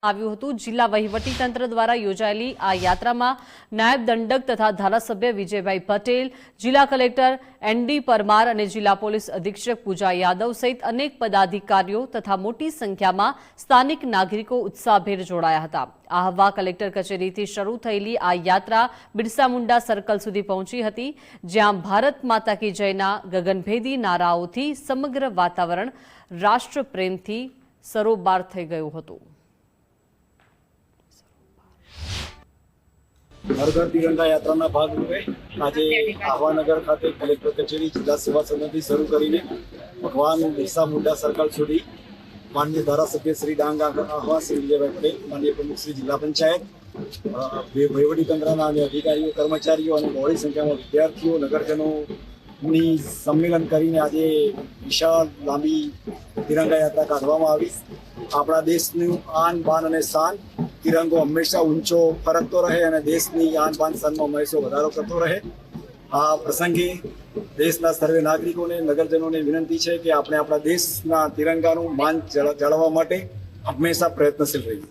આવ્યું હતું। જિલ્લા વહીવટીતંત્ર દ્વારા યોજાયેલી આ યાત્રામાં નાયબ દંડક તથા ધારાસભ્ય વિજયભાઈ પટેલ, જિલ્લા કલેક્ટર એનડી પરમાર અને જિલ્લા પોલીસ અધિક્ષક પૂજા યાદવ સહિત અનેક પદાધિકારીઓ તથા મોટી સંખ્યામાં સ્થાનિક નાગરિકો ઉત્સાહભેર જોડાયા હતા। આહવા કલેક્ટર કચેરીથી શરૂ થયેલી આ યાત્રા બિરસા મુંડા સર્કલ સુધી પહોંચી હતી, જ્યાં ભારત માતા કી જયના ગગનભેદી નારાઓથી સમગ્ર વાતાવરણ રાષ્ટ્રપ્રેમથી સરોબાર થઈ ગયું હતું। हर घर तिरंगा यात्रा भागरूपे आज आह्वानगर खाते कलेक्टर कचेरी जिला सेवा समिति शुरू करीने भगवान बिरसा मुंडा सर्कल सुधी माननीय धारासभ्य श्री डांग आह्वा श्री विजयभाई पटेल, माननीय प्रमुख श्री जिला पंचायत, वहीवटीतंत्रना अधिकारीओ कर्मचारीओ और बहोળી संख्यामां विद्यार्थीओ नगरजनों सम्मेलन करीने आज विशाल लांबी तिरंगा यात्रा काढवामां आवी। आपणा देशनुं आन बान अने शान तिरंगो हमेशा ऊंचो फरकतो रहे और देशनी आन बान शान में हमेशा वधारो करतो रहे। आ प्रसंगे देशना सर्वे नागरिकों ने नगरजनों ने विनंती है कि आपणे आपणा देशना तिरंगानुं मान जाळववा माटे हमेशा प्रयत्नशील रहीए।